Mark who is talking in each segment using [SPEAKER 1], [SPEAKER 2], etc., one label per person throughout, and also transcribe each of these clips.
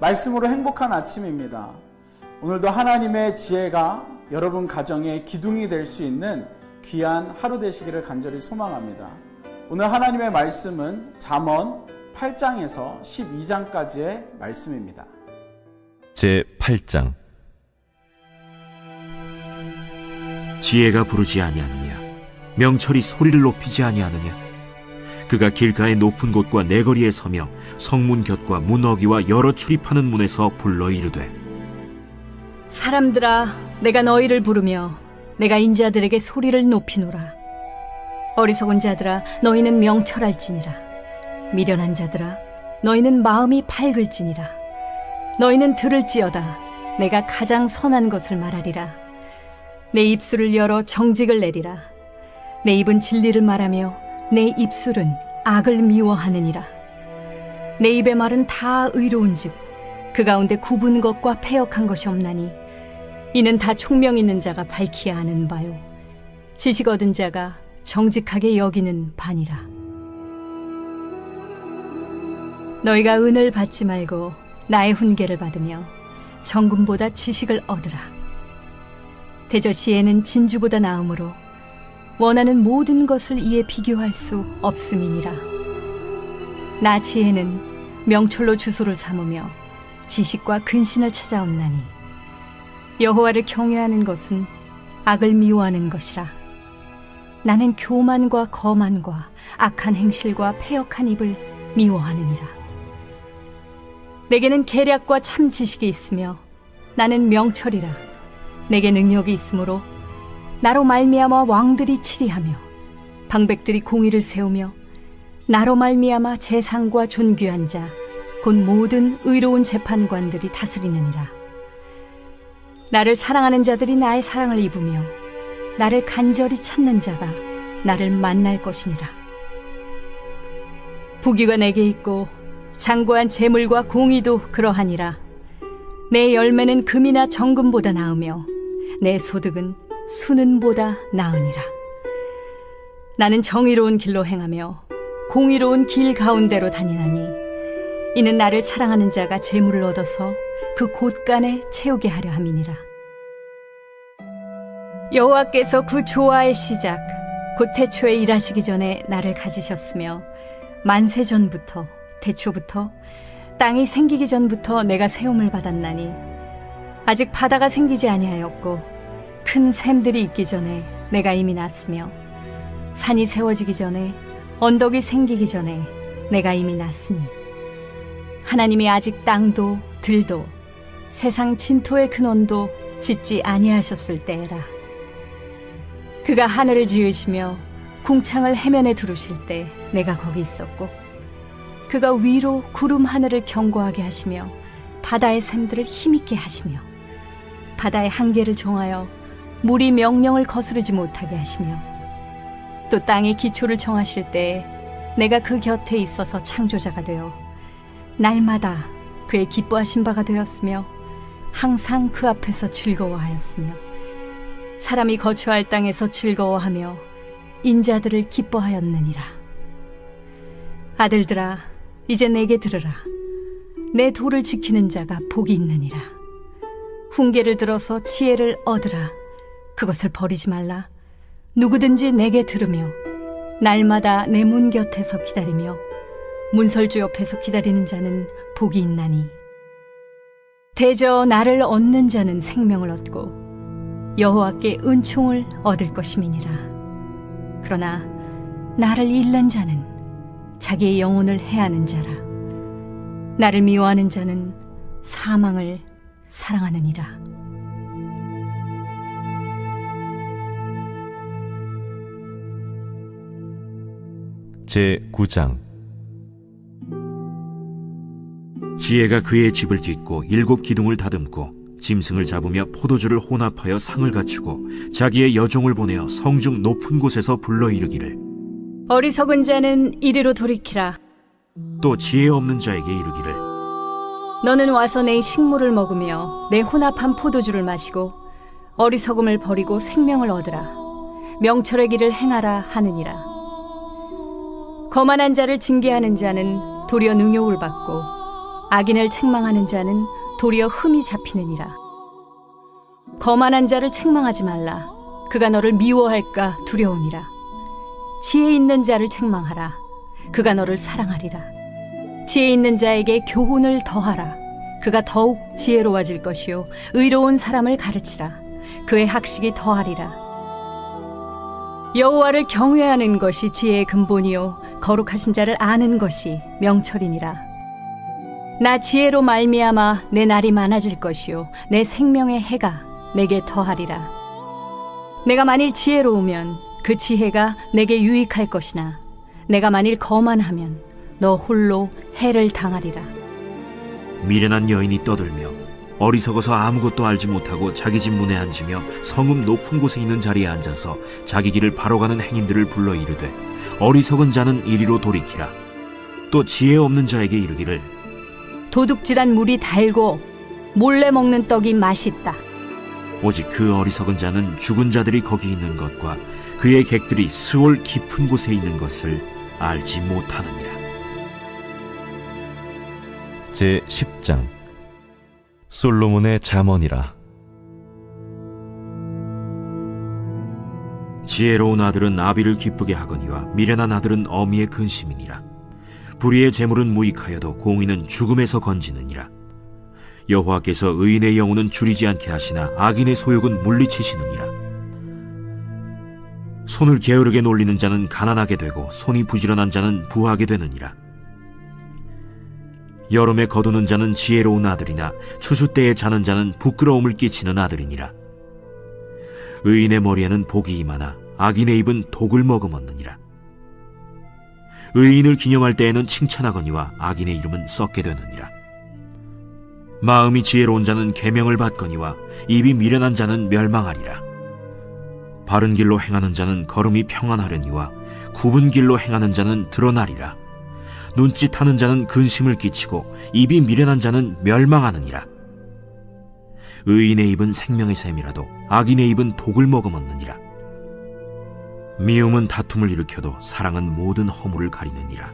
[SPEAKER 1] 말씀으로 행복한 아침입니다. 오늘도 하나님의 지혜가 여러분 가정의 기둥이 될 수 있는 귀한 하루 되시기를 간절히 소망합니다. 오늘 하나님의 말씀은 잠언 8장에서 12장까지의 말씀입니다.
[SPEAKER 2] 제8장.
[SPEAKER 3] 지혜가 부르지 아니하느냐, 명철이 소리를 높이지 아니하느냐. 그가 길가의 높은 곳과 내거리에 서며 성문 곁과 문어기와 여러 출입하는 문에서 불러 이르되,
[SPEAKER 4] 사람들아, 내가 너희를 부르며 내가 인자들에게 소리를 높이노라. 어리석은 자들아, 너희는 명철할지니라. 미련한 자들아, 너희는 마음이 밝을지니라. 너희는 들을지어다. 내가 가장 선한 것을 말하리라. 내 입술을 열어 정직을 내리라. 내 입은 진리를 말하며 내 입술은 악을 미워하느니라. 내 입의 말은 다 의로운즉 그 가운데 굽은 것과 패역한 것이 없나니 이는 다 총명 있는 자가 밝히 아는 바요 지식 얻은 자가 정직하게 여기는 바니라. 너희가 은을 받지 말고 나의 훈계를 받으며 정금보다 지식을 얻으라. 대저 지혜는 진주보다 나음으로 원하는 모든 것을 이에 비교할 수 없음이니라. 나 지혜는 명철로 주소를 삼으며 지식과 근신을 찾아옵나니 여호와를 경외하는 것은 악을 미워하는 것이라. 나는 교만과 거만과 악한 행실과 패역한 입을 미워하느니라. 내게는 계략과 참 지식이 있으며 나는 명철이라. 내게 능력이 있으므로 나로 말미암아 왕들이 치리하며 방백들이 공의를 세우며 나로 말미암아 재상과 존귀한 자 곧 모든 의로운 재판관들이 다스리느니라. 나를 사랑하는 자들이 나의 사랑을 입으며 나를 간절히 찾는 자가 나를 만날 것이니라. 부귀가 내게 있고 장구한 재물과 공의도 그러하니라. 내 열매는 금이나 정금보다 나으며 내 소득은 수는보다 나으니라. 나는 정의로운 길로 행하며 공의로운 길 가운데로 다니나니 이는 나를 사랑하는 자가 재물을 얻어서 그 곳간에 채우게 하려 함이니라. 여호와께서 그 조화의 시작 곧 태초에 일하시기 전에 나를 가지셨으며 만세 전부터 태초부터 땅이 생기기 전부터 내가 세움을 받았나니 아직 바다가 생기지 아니하였고 큰 샘들이 있기 전에 내가 이미 났으며 산이 세워지기 전에 언덕이 생기기 전에 내가 이미 났으니 하나님이 아직 땅도 들도 세상 진토의 근원도 짓지 아니하셨을 때라. 그가 하늘을 지으시며 궁창을 해면에 두르실 때 내가 거기 있었고 그가 위로 구름 하늘을 견고하게 하시며 바다의 샘들을 힘있게 하시며 바다의 한계를 정하여 물이 명령을 거스르지 못하게 하시며 또 땅의 기초를 정하실 때에 내가 그 곁에 있어서 창조자가 되어 날마다 그의 기뻐하신 바가 되었으며 항상 그 앞에서 즐거워하였으며 사람이 거처할 땅에서 즐거워하며 인자들을 기뻐하였느니라. 아들들아, 이제 내게 들으라. 내 도를 지키는 자가 복이 있느니라. 훈계를 들어서 지혜를 얻으라. 그것을 버리지 말라. 누구든지 내게 들으며 날마다 내 문 곁에서 기다리며 문설주 옆에서 기다리는 자는 복이 있나니 대저 나를 얻는 자는 생명을 얻고 여호와께 은총을 얻을 것임이니라. 그러나 나를 잃는 자는 자기의 영혼을 해하는 자라. 나를 미워하는 자는 사망을 사랑하느니라.
[SPEAKER 2] 제9장.
[SPEAKER 3] 지혜가 그의 집을 짓고 7 기둥을 다듬고 짐승을 잡으며 포도주를 혼합하여 상을 갖추고 자기의 여종을 보내어 성중 높은 곳에서 불러 이르기를,
[SPEAKER 4] 어리석은 자는 이리로 돌이키라.
[SPEAKER 3] 또 지혜 없는 자에게 이르기를,
[SPEAKER 4] 너는 와서 내 식물을 먹으며 내 혼합한 포도주를 마시고 어리석음을 버리고 생명을 얻으라. 명철의 길을 행하라 하느니라. 거만한 자를 징계하는 자는 도리어 능욕을 받고 악인을 책망하는 자는 도리어 흠이 잡히느니라. 거만한 자를 책망하지 말라. 그가 너를 미워할까 두려우니라. 지혜 있는 자를 책망하라. 그가 너를 사랑하리라. 지혜 있는 자에게 교훈을 더하라. 그가 더욱 지혜로워질 것이요 의로운 사람을 가르치라. 그의 학식이 더하리라. 여호와를 경외하는 것이 지혜의 근본이요 거룩하신 자를 아는 것이 명철이니라. 나 지혜로 말미암아 내 날이 많아질 것이요 내 생명의 해가 내게 더하리라. 내가 만일 지혜로우면 그 지혜가 내게 유익할 것이나 내가 만일 거만하면 너 홀로 해를 당하리라.
[SPEAKER 3] 미련한 여인이 떠들며 어리석어서 아무것도 알지 못하고 자기 집 문에 앉으며 성읍 높은 곳에 있는 자리에 앉아서 자기 길을 바로 가는 행인들을 불러 이르되 어리석은 자는 이리로 돌이키라. 또 지혜 없는 자에게 이르기를
[SPEAKER 4] 도둑질한 물이 달고 몰래 먹는 떡이 맛있다.
[SPEAKER 3] 오직 그 어리석은 자는 죽은 자들이 거기 있는 것과 그의 객들이 스올 깊은 곳에 있는 것을 알지 못하느니라.
[SPEAKER 2] 제 10장 솔로몬의 잠언이라.
[SPEAKER 3] 지혜로운 아들은 아비를 기쁘게 하거니와 미련한 아들은 어미의 근심이니라. 불의의 재물은 무익하여도 공의는 죽음에서 건지느니라. 여호와께서 의인의 영혼은 줄이지 않게 하시나 악인의 소욕은 물리치시느니라. 손을 게으르게 놀리는 자는 가난하게 되고 손이 부지런한 자는 부하게 되느니라. 여름에 거두는 자는 지혜로운 아들이나 추수 때에 자는 자는 부끄러움을 끼치는 아들이니라. 의인의 머리에는 복이 임하나 악인의 입은 독을 머금었느니라. 의인을 기념할 때에는 칭찬하거니와 악인의 이름은 썩게 되느니라. 마음이 지혜로운 자는 계명을 받거니와 입이 미련한 자는 멸망하리라. 바른 길로 행하는 자는 걸음이 평안하려니와 굽은 길로 행하는 자는 드러나리라. 눈짓하는 자는 근심을 끼치고 입이 미련한 자는 멸망하느니라. 의인의 입은 생명의 샘이라도 악인의 입은 독을 머금었느니라. 미움은 다툼을 일으켜도 사랑은 모든 허물을 가리느니라.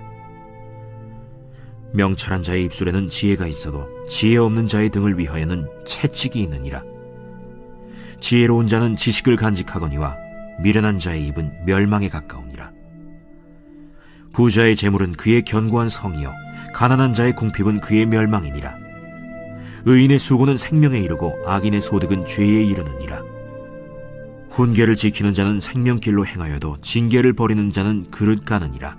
[SPEAKER 3] 명철한 자의 입술에는 지혜가 있어도 지혜 없는 자의 등을 위하여는 채찍이 있느니라. 지혜로운 자는 지식을 간직하거니와 미련한 자의 입은 멸망에 가까우니라. 부자의 재물은 그의 견고한 성이요 가난한 자의 궁핍은 그의 멸망이니라. 의인의 수고는 생명에 이르고 악인의 소득은 죄에 이르느니라. 훈계를 지키는 자는 생명길로 행하여도 징계를 버리는 자는 그릇 가느니라.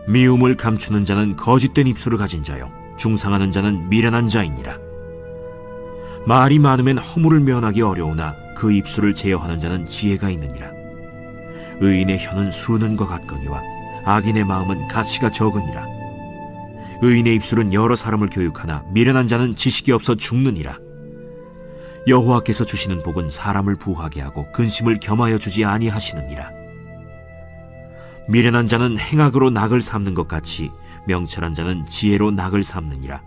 [SPEAKER 3] 미움을 감추는 자는 거짓된 입술을 가진 자요 중상하는 자는 미련한 자이니라. 말이 많으면 허물을 면하기 어려우나 그 입술을 제어하는 자는 지혜가 있느니라. 의인의 혀는 수는과 같거니와 악인의 마음은 가치가 적으니라. 의인의 입술은 여러 사람을 교육하나 미련한 자는 지식이 없어 죽느니라. 여호와께서 주시는 복은 사람을 부하게 하고 근심을 겸하여 주지 아니하시느니라. 미련한 자는 행악으로 낙을 삼는 것 같이 명철한 자는 지혜로 낙을 삼느니라.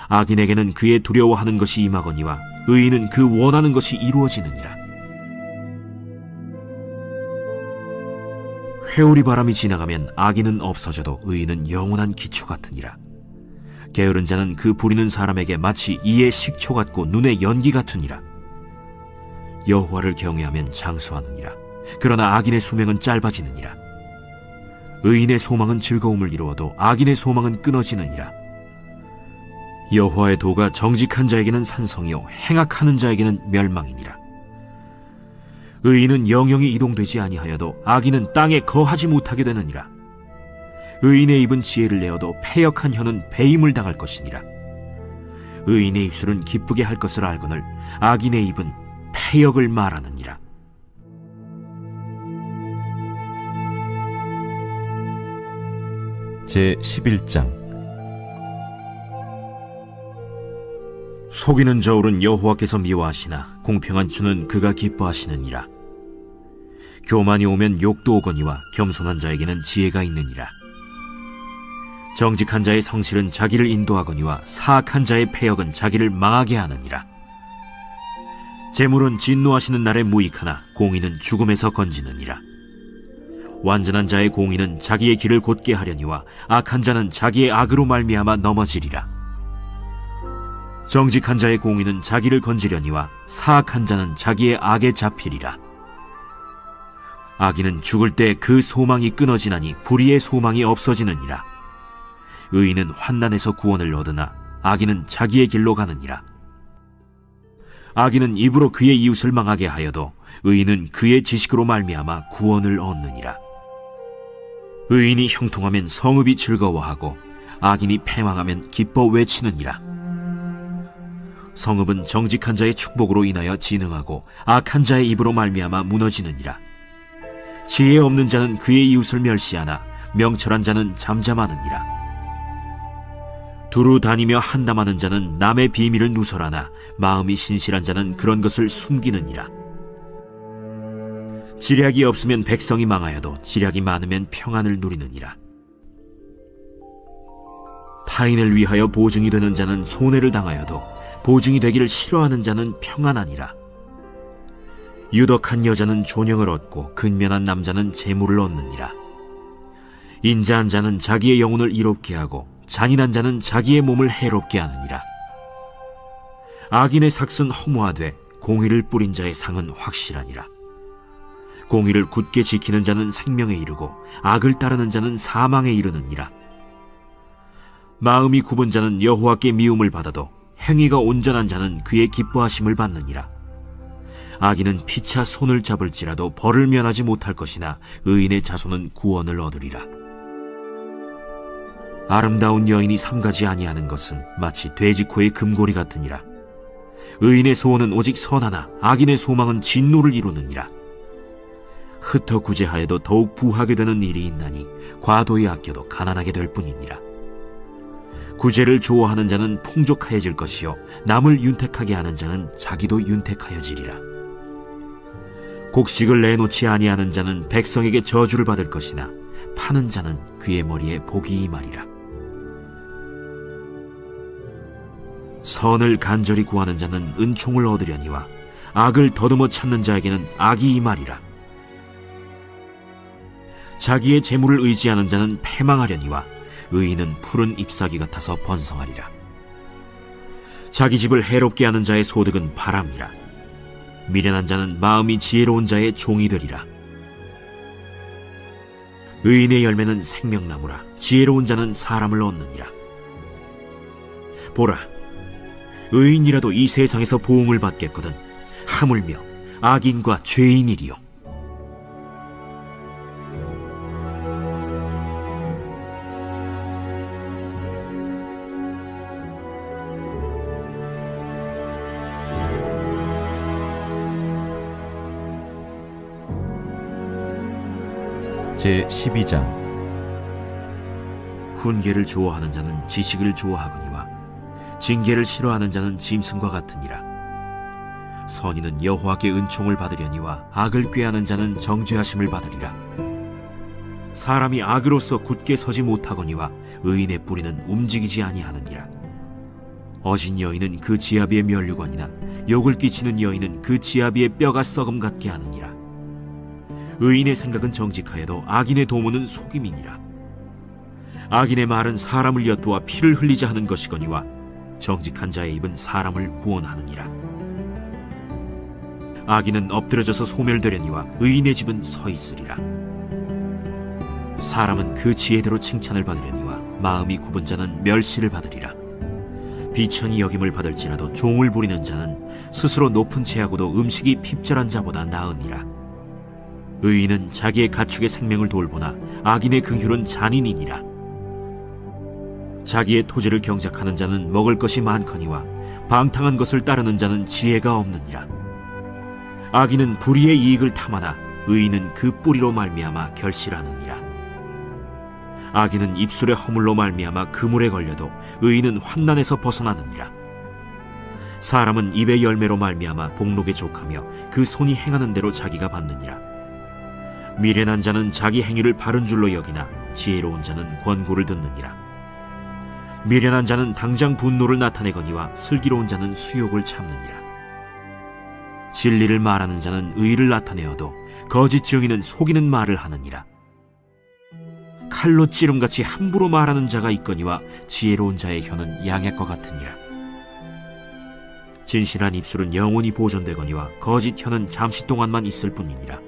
[SPEAKER 3] 악인에게는 그의 두려워하는 것이 임하거니와 의인은 그 원하는 것이 이루어지느니라. 회오리 바람이 지나가면 악인은 없어져도 의인은 영원한 기초 같으니라. 게으른 자는 그 부리는 사람에게 마치 이의 식초 같고 눈의 연기 같으니라. 여호와를 경외하면 장수하느니라. 그러나 악인의 수명은 짧아지느니라. 의인의 소망은 즐거움을 이루어도 악인의 소망은 끊어지느니라. 여호와의 도가 정직한 자에게는 산성이요 행악하는 자에게는 멸망이니라. 의인은 영영이 이동되지 아니하여도 악인은 땅에 거하지 못하게 되느니라. 의인의 입은 지혜를 내어도 패역한 혀는 배임을 당할 것이니라. 의인의 입술은 기쁘게 할 것을 알거늘 악인의 입은 패역을 말하느니라.
[SPEAKER 2] 제 11장
[SPEAKER 3] 속이는 저울은 여호와께서 미워하시나 공평한 주는 그가 기뻐하시느니라. 교만이 오면 욕도 오거니와 겸손한 자에게는 지혜가 있느니라. 정직한 자의 성실은 자기를 인도하거니와 사악한 자의 패역은 자기를 망하게 하느니라. 재물은 진노하시는 날에 무익하나 공의는 죽음에서 건지느니라. 완전한 자의 공의는 자기의 길을 곧게 하려니와 악한 자는 자기의 악으로 말미암아 넘어지리라. 정직한 자의 공의는 자기를 건지려니와 사악한 자는 자기의 악에 잡히리라. 악인은 죽을 때 그 소망이 끊어지나니 불의의 소망이 없어지느니라. 의인은 환난에서 구원을 얻으나 악인은 자기의 길로 가느니라. 악인은 입으로 그의 이웃을 망하게 하여도 의인은 그의 지식으로 말미암아 구원을 얻느니라. 의인이 형통하면 성읍이 즐거워하고 악인이 패망하면 기뻐 외치느니라. 성읍은 정직한 자의 축복으로 인하여 진흥하고 악한 자의 입으로 말미암아 무너지느니라. 지혜 없는 자는 그의 이웃을 멸시하나 명철한 자는 잠잠하느니라. 두루 다니며 한담하는 자는 남의 비밀을 누설하나 마음이 신실한 자는 그런 것을 숨기느니라. 지략이 없으면 백성이 망하여도 지략이 많으면 평안을 누리느니라. 타인을 위하여 보증이 되는 자는 손해를 당하여도 보증이 되기를 싫어하는 자는 평안하니라. 유덕한 여자는 존영을 얻고 근면한 남자는 재물을 얻느니라. 인자한 자는 자기의 영혼을 이롭게 하고 잔인한 자는 자기의 몸을 해롭게 하느니라. 악인의 삭은 허무하되 공의를 뿌린 자의 상은 확실하니라. 공의를 굳게 지키는 자는 생명에 이르고 악을 따르는 자는 사망에 이르느니라. 마음이 굽은 자는 여호와께 미움을 받아도 행위가 온전한 자는 그의 기뻐하심을 받느니라. 악인은 피차 손을 잡을지라도 벌을 면하지 못할 것이나 의인의 자손은 구원을 얻으리라. 아름다운 여인이 삼가지 아니하는 것은 마치 돼지코의 금고리 같으니라. 의인의 소원은 오직 선하나 악인의 소망은 진노를 이루느니라. 흩어 구제하여도 더욱 부하게 되는 일이 있나니 과도히 아껴도 가난하게 될 뿐이니라. 구제를 좋아하는 자는 풍족하여질 것이요 남을 윤택하게 하는 자는 자기도 윤택하여지리라. 곡식을 내놓지 아니하는 자는 백성에게 저주를 받을 것이나 파는 자는 그의 머리에 복이 임하리라. 선을 간절히 구하는 자는 은총을 얻으려니와 악을 더듬어 찾는 자에게는 악이 임하리라. 자기의 재물을 의지하는 자는 패망하려니와 의인은 푸른 잎사귀 같아서 번성하리라. 자기 집을 해롭게 하는 자의 소득은 바람이라. 미련한 자는 마음이 지혜로운 자의 종이 되리라. 의인의 열매는 생명나무라. 지혜로운 자는 사람을 얻느니라. 보라, 의인이라도 이 세상에서 보응을 받겠거든 하물며 악인과 죄인이리요.
[SPEAKER 2] 제12장
[SPEAKER 3] 훈계를 좋아하는 자는 지식을 좋아하거니와 징계를 싫어하는 자는 짐승과 같으니라. 선인은 여호와께 은총을 받으려니와 악을 꾀하는 자는 정죄하심을 받으리라. 사람이 악으로서 굳게 서지 못하거니와 의인의 뿌리는 움직이지 아니하느니라. 어진 여인은 그 지아비의 면류관이나 욕을 끼치는 여인은 그 지아비의 뼈가 썩음 같게 하느니라. 의인의 생각은 정직하여도 악인의 도모는 속임이니라. 악인의 말은 사람을 엿보아 피를 흘리자 하는 것이거니와 정직한 자의 입은 사람을 구원하느니라. 악인은 엎드려져서 소멸되려니와 의인의 집은 서 있으리라. 사람은 그 지혜대로 칭찬을 받으려니와 마음이 굽은 자는 멸시를 받으리라. 비천히 여김을 받을지라도 종을 부리는 자는 스스로 높은 채하고도 음식이 핍절한 자보다 나으니라. 의인은 자기의 가축의 생명을 돌보나 악인의 긍휼은 잔인이니라. 자기의 토지를 경작하는 자는 먹을 것이 많거니와 방탕한 것을 따르는 자는 지혜가 없느니라. 악인은 불의의 이익을 탐하나 의인은 그 뿌리로 말미암아 결실하느니라. 악인은 입술의 허물로 말미암아 그물에 걸려도 의인은 환난에서 벗어나느니라. 사람은 입의 열매로 말미암아 복록에 족하며 그 손이 행하는 대로 자기가 받느니라. 미련한 자는 자기 행위를 바른 줄로 여기나 지혜로운 자는 권고를 듣느니라. 미련한 자는 당장 분노를 나타내거니와 슬기로운 자는 수욕을 참느니라. 진리를 말하는 자는 의를 나타내어도 거짓 증인은 속이는 말을 하느니라. 칼로 찌름같이 함부로 말하는 자가 있거니와 지혜로운 자의 혀는 양약과 같으니라. 진실한 입술은 영원히 보존되거니와 거짓 혀는 잠시 동안만 있을 뿐이니라.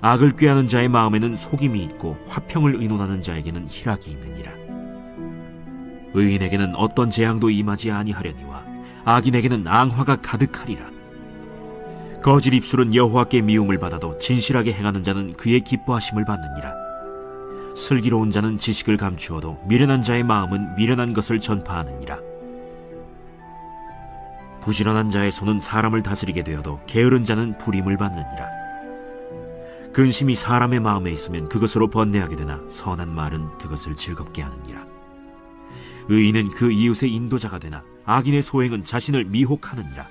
[SPEAKER 3] 악을 꾀하는 자의 마음에는 속임이 있고 화평을 의논하는 자에게는 희락이 있느니라. 의인에게는 어떤 재앙도 임하지 아니하려니와 악인에게는 앙화가 가득하리라. 거짓 입술은 여호와께 미움을 받아도 진실하게 행하는 자는 그의 기뻐하심을 받느니라. 슬기로운 자는 지식을 감추어도 미련한 자의 마음은 미련한 것을 전파하느니라. 부지런한 자의 손은 사람을 다스리게 되어도 게으른 자는 불임을 받느니라. 근심이 사람의 마음에 있으면 그것으로 번뇌하게 되나 선한 말은 그것을 즐겁게 하느니라. 의인은 그 이웃의 인도자가 되나 악인의 소행은 자신을 미혹하느니라.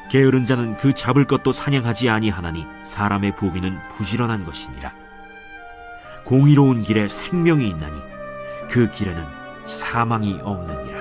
[SPEAKER 3] 게으른 자는 그 잡을 것도 사냥하지 아니하나니 사람의 부귀는 부지런한 것이니라. 공의로운 길에 생명이 있나니 그 길에는 사망이 없느니라.